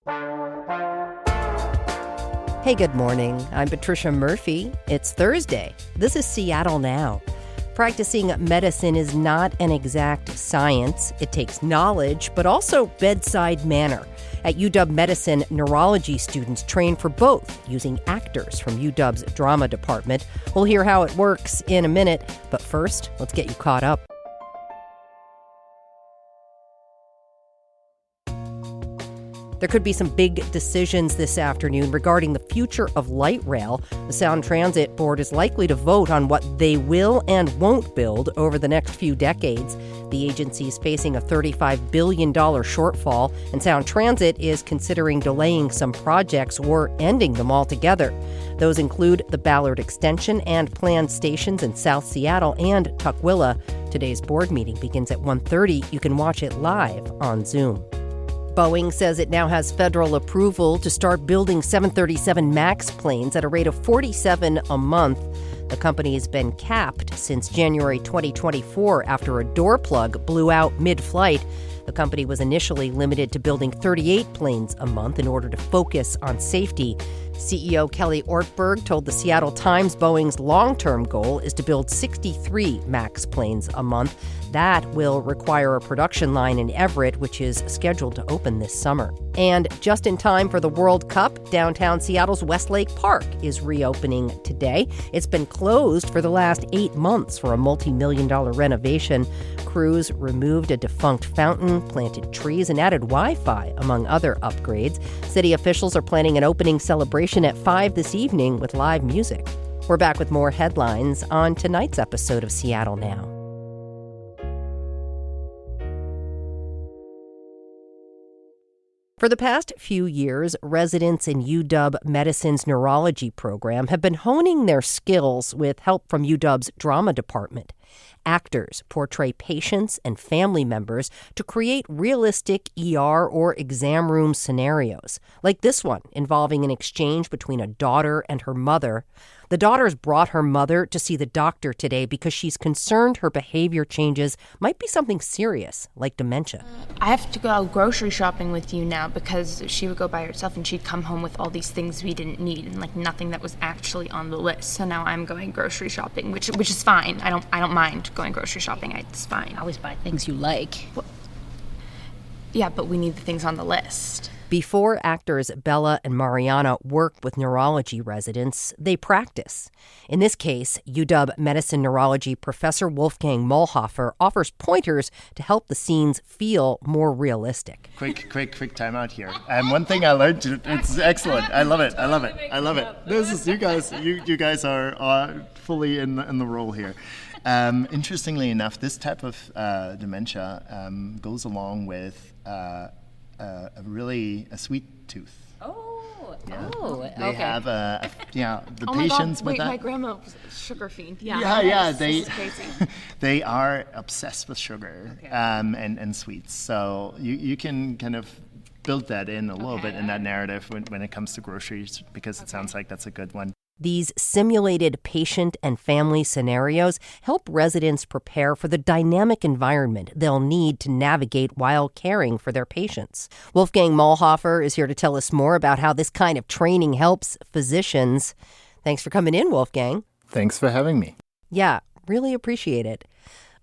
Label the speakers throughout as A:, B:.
A: Hey, good morning. I'm Patricia Murphy. It's Thursday. This is Seattle Now. Practicing medicine is not an exact science. It takes knowledge, but also bedside manner. At UW Medicine, neurology students train for both, using actors from UW's drama department. We'll hear how it works in a minute, but first, let's get you caught up. There could be some big decisions this afternoon regarding the future of light rail. The Sound Transit Board is likely to vote on what they will and won't build over the next few decades. The agency is facing a $35 billion shortfall, and Sound Transit is considering delaying some projects or ending them altogether. Those include the Ballard Extension and planned stations in South Seattle and Tukwila. Today's board meeting begins at 1:30. You can watch it live on Zoom. Boeing says it now has federal approval to start building 737 MAX planes at a rate of 47 a month. The company has been capped since January 2024 after a door plug blew out mid-flight. The company was initially limited to building 38 planes a month in order to focus on safety. CEO Kelly Ortberg told the Seattle Times Boeing's long-term goal is to build 63 MAX planes a month. That will require a production line in Everett, which is scheduled to open this summer. And just in time for the World Cup, downtown Seattle's Westlake Park is reopening today. It's been closed for the last 8 months for a multi-million-dollar renovation. Crews removed a defunct fountain, planted trees, and added Wi-Fi, among other upgrades. City officials are planning an opening celebration at 5 this evening with live music. We're back with more headlines on tonight's episode of Seattle Now. For the past few years, residents in UW Medicine's neurology program have been honing their skills with help from UW's drama department. Actors portray patients and family members to create realistic ER or exam room scenarios, like this one involving an exchange between a daughter and her mother. The daughter's brought her mother to see the doctor today because she's concerned her behavior changes might be something serious, like dementia.
B: I have to go grocery shopping with you now because she would go by herself and she'd come home with all these things we didn't need and like nothing that was actually on the list. So now I'm going grocery shopping, which is fine. I don't mind going grocery shopping. It's fine.
C: I always buy things you like.
B: Well, yeah, but we need the things on the list.
A: Before actors Bella and Mariana work with neurology residents, they practice. In this case, UW Medicine neurology professor Wolfgang Muhlhofer offers pointers to help the scenes feel more realistic.
D: Quick time out here. One thing I learned, it's excellent. I love it. This is you guys are fully in the role here. Interestingly enough, this type of dementia goes along with a sweet tooth.
C: Okay.
D: They have the patients
B: God,
D: with that.
B: My grandma was a sugar fiend.
D: They are obsessed with sugar and sweets. So you can kind of build that in a little bit in that narrative when it comes to groceries, because it sounds like that's a good one.
A: These simulated patient and family scenarios help residents prepare for the dynamic environment they'll need to navigate while caring for their patients. Wolfgang Muhlhofer is here to tell us more about how this kind of training helps physicians. Thanks for coming in, Wolfgang.
D: Thanks for having me.
A: Yeah, really appreciate it.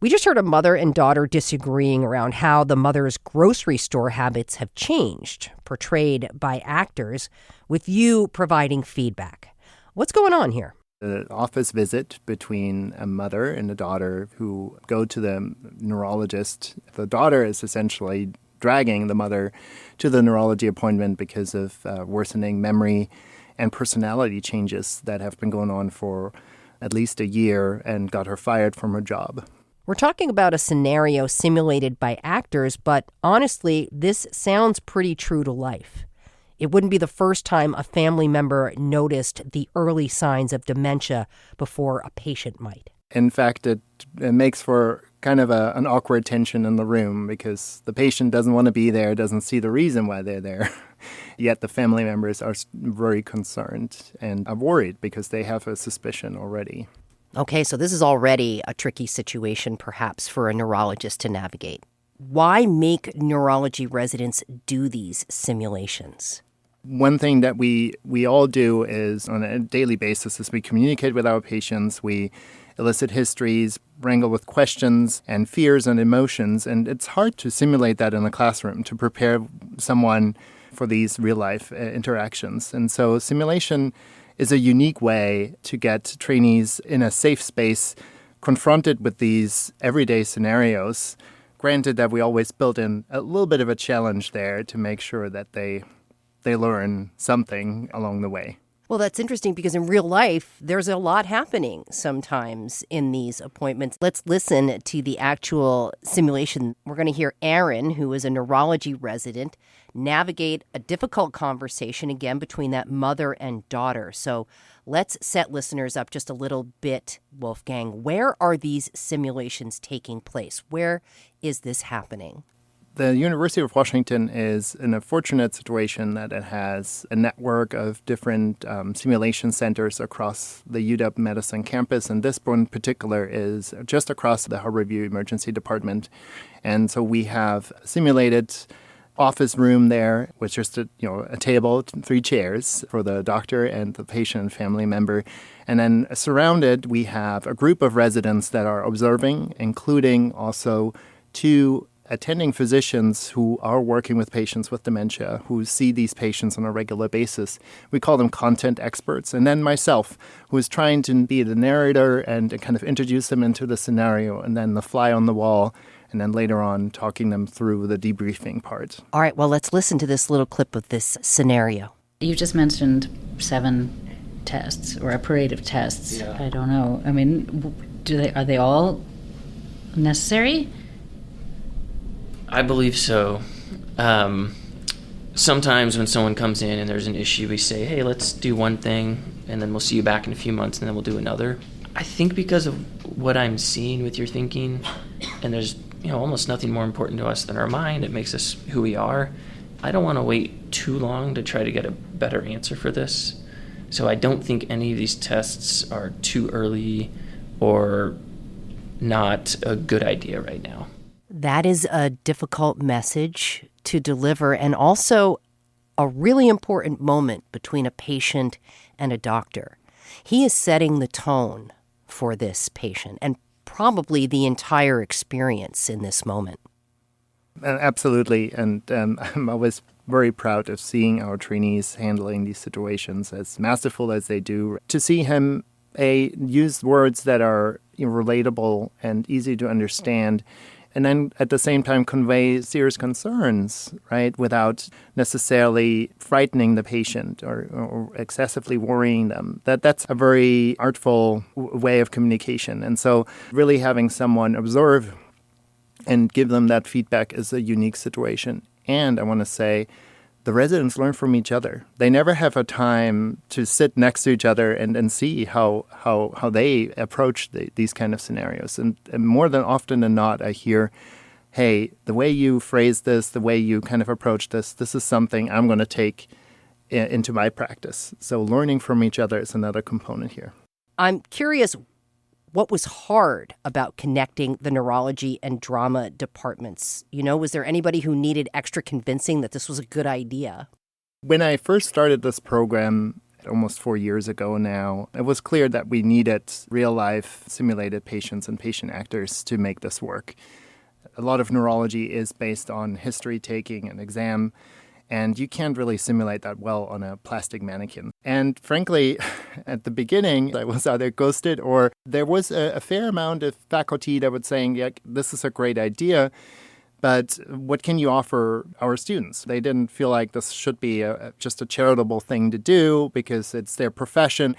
A: We just heard a mother and daughter disagreeing around how the mother's grocery store habits have changed, portrayed by actors, with you providing feedback. What's going on here?
D: The office visit between a mother and a daughter who go to the neurologist. The daughter is essentially dragging the mother to the neurology appointment because of worsening memory and personality changes that have been going on for at least a year and got her fired from her job.
A: We're talking about a scenario simulated by actors, but honestly, this sounds pretty true to life. It wouldn't be the first time a family member noticed the early signs of dementia before a patient might.
D: In fact, it makes for kind of an awkward tension in the room because the patient doesn't want to be there, doesn't see the reason why they're there. Yet the family members are very concerned and are worried because they have a suspicion already.
A: Okay, so this is already a tricky situation perhaps for a neurologist to navigate. Why make neurology residents do these simulations?
D: One thing that we all do is on a daily basis is we communicate with our patients, we elicit histories, wrangle with questions and fears and emotions, and it's hard to simulate that in a classroom to prepare someone for these real-life interactions. And so simulation is a unique way to get trainees in a safe space confronted with these everyday scenarios. Granted that we always build in a little bit of a challenge there to make sure that they learn something along the way.
A: Well, that's interesting because in real life, there's a lot happening sometimes in these appointments. Let's listen to the actual simulation. We're going to hear Aaron, who is a neurology resident, navigate a difficult conversation again between that mother and daughter. So let's set listeners up just a little bit, Wolfgang. Where are these simulations taking place? Where is this happening?
D: The University of Washington is in a fortunate situation that it has a network of different simulation centers across the UW Medicine campus, and this one in particular is just across the Harborview Emergency Department. And so we have simulated office room there with just a table, 3 chairs for the doctor and the patient and family member. And then surrounded, we have a group of residents that are observing, including also 2 attending physicians who are working with patients with dementia, who see these patients on a regular basis. We call them content experts. And then myself, who is trying to be the narrator and kind of introduce them into the scenario, and then the fly on the wall, and then later on talking them through the debriefing part.
A: All right, well, let's listen to this little clip of this scenario.
C: You just mentioned 7 tests or a parade of tests. Yeah. I don't know. I mean, are they all necessary?
E: I believe so. Sometimes when someone comes in and there's an issue, we say, hey, let's do one thing, and then we'll see you back in a few months, and then we'll do another. I think because of what I'm seeing with your thinking, and there's almost nothing more important to us than our mind. It makes us who we are. I don't want to wait too long to try to get a better answer for this. So I don't think any of these tests are too early or not a good idea right now.
A: That is a difficult message to deliver, and also a really important moment between a patient and a doctor. He is setting the tone for this patient and probably the entire experience in this moment.
D: Absolutely, and I'm always very proud of seeing our trainees handling these situations as masterful as they do. To see him use words that are relatable and easy to understand, and then at the same time convey serious concerns, right, without necessarily frightening the patient or excessively worrying them. That's a very artful way of communication. And so really having someone observe and give them that feedback is a unique situation. And I want to say the residents learn from each other. They never have a time to sit next to each other and see how they approach these kind of scenarios. And more than often than not, I hear, hey, the way you phrase this, the way you kind of approach this is something I'm going to take into my practice. So learning from each other is another component here.
A: I'm curious, what was hard about connecting the neurology and drama departments? Was there anybody who needed extra convincing that this was a good idea?
D: When I first started this program almost 4 years ago now, it was clear that we needed real-life simulated patients and patient actors to make this work. A lot of neurology is based on history taking and exam, and you can't really simulate that well on a plastic mannequin. And frankly, at the beginning, I was either ghosted or there was a fair amount of faculty that was saying, yeah, this is a great idea, but what can you offer our students? They didn't feel like this should be just a charitable thing to do because it's their profession.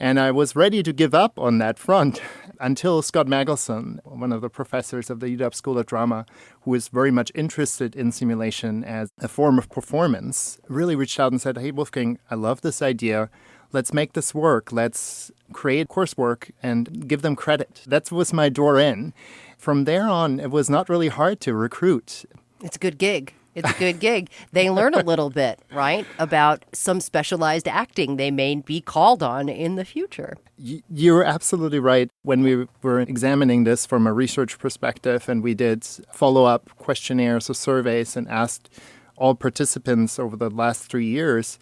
D: And I was ready to give up on that front until Scott Magelson, one of the professors of the UW School of Drama, who is very much interested in simulation as a form of performance, really reached out and said, hey, Wolfgang, I love this idea. Let's make this work. Let's create coursework and give them credit. That was my door in. From there on, it was not really hard to recruit.
A: It's a good gig. It's a good gig. They learn a little bit, right, about some specialized acting they may be called on in the future.
D: You're absolutely right. When we were examining this from a research perspective, and we did follow-up questionnaires or surveys and asked all participants over the last 3 years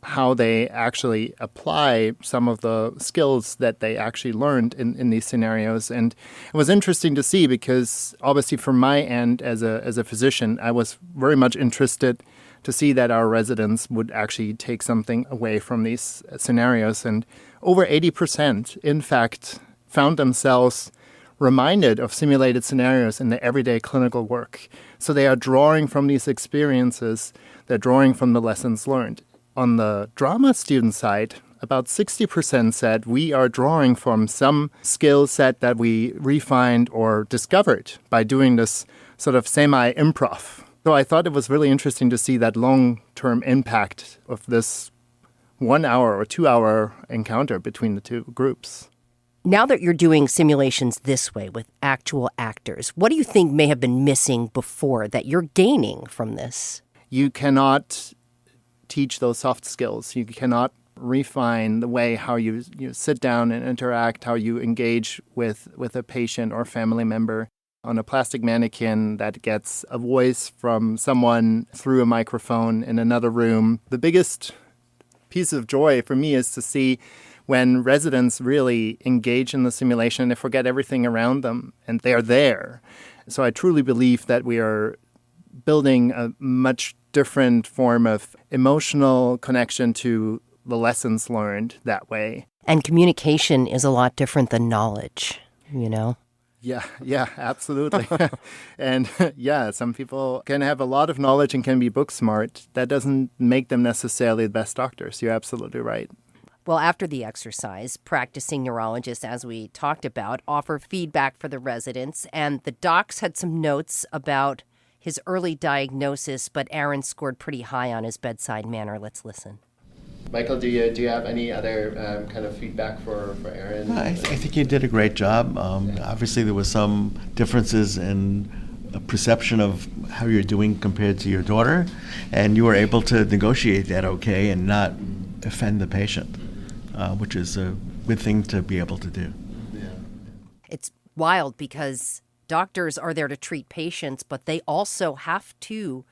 D: how they actually apply some of the skills that they actually learned in these scenarios. And it was interesting to see because obviously from my end as a physician, I was very much interested to see that our residents would actually take something away from these scenarios. And over 80%, in fact, found themselves reminded of simulated scenarios in their everyday clinical work. So they are drawing from these experiences, they're drawing from the lessons learned. On the drama student side, about 60% said we are drawing from some skill set that we refined or discovered by doing this sort of semi-improv. So I thought it was really interesting to see that long-term impact of this 1 hour or 2 hour encounter between the two groups.
A: Now that you're doing simulations this way with actual actors, what do you think may have been missing before that you're gaining from this?
D: You cannot teach those soft skills. You cannot refine the way how you sit down and interact, how you engage with a patient or family member. On a plastic mannequin that gets a voice from someone through a microphone in another room. The biggest piece of joy for me is to see when residents really engage in the simulation and they forget everything around them and they're there. So I truly believe that we are building a much different form of emotional connection to the lessons learned that way.
A: And communication is a lot different than knowledge, you know?
D: Yeah, absolutely. And some people can have a lot of knowledge and can be book smart. That doesn't make them necessarily the best doctors. You're absolutely right.
A: Well, after the exercise, practicing neurologists, as we talked about, offer feedback for the residents. And the docs had some notes about his early diagnosis, but Aaron scored pretty high on his bedside manner. Let's listen.
D: Michael, do you have any other kind of feedback for Aaron?
F: I think you did a great job. Obviously, there was some differences in perception of how you're doing compared to your daughter, and you were able to negotiate that okay and not offend the patient, which is a good thing to be able to do.
D: Yeah.
A: It's wild because doctors are there to treat patients, but they also have to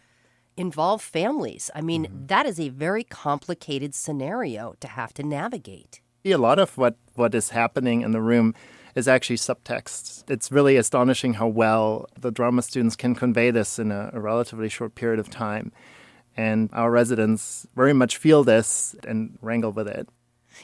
A: involve families. I mean, that is a very complicated scenario to have to navigate.
D: A lot of what is happening in the room is actually subtext. It's really astonishing how well the drama students can convey this in a relatively short period of time. And our residents very much feel this and wrangle with it.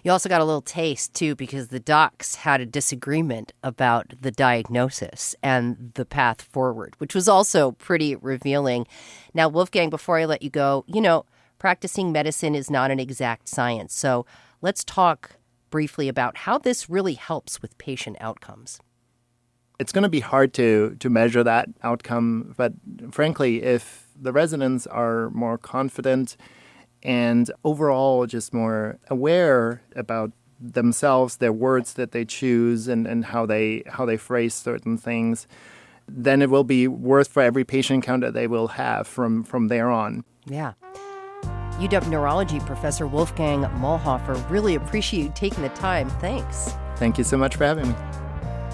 A: You also got a little taste, too, because the docs had a disagreement about the diagnosis and the path forward, which was also pretty revealing. Now, Wolfgang, before I let you go, practicing medicine is not an exact science. So let's talk briefly about how this really helps with patient outcomes.
D: It's going to be hard to measure that outcome, but frankly, if the residents are more confident and overall just more aware about themselves, their words that they choose, and how they phrase certain things, then it will be worth for every patient encounter they will have from there on.
A: Yeah. UW Neurology Professor Wolfgang Muhlhofer, really appreciate you taking the time. Thanks.
D: Thank you so much for having me.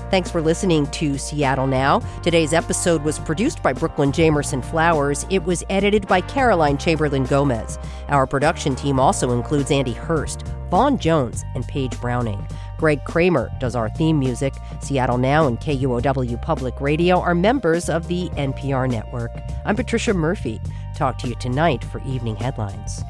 A: Thanks for listening to Seattle Now. Today's episode was produced by Brooklyn Jamerson Flowers. It was edited by Caroline Chamberlain Gomez. Our production team also includes Andy Hurst, Vaughn Jones, and Paige Browning. Greg Kramer does our theme music. Seattle Now and KUOW Public Radio are members of the NPR network. I'm Patricia Murphy. Talk to you tonight for Evening Headlines.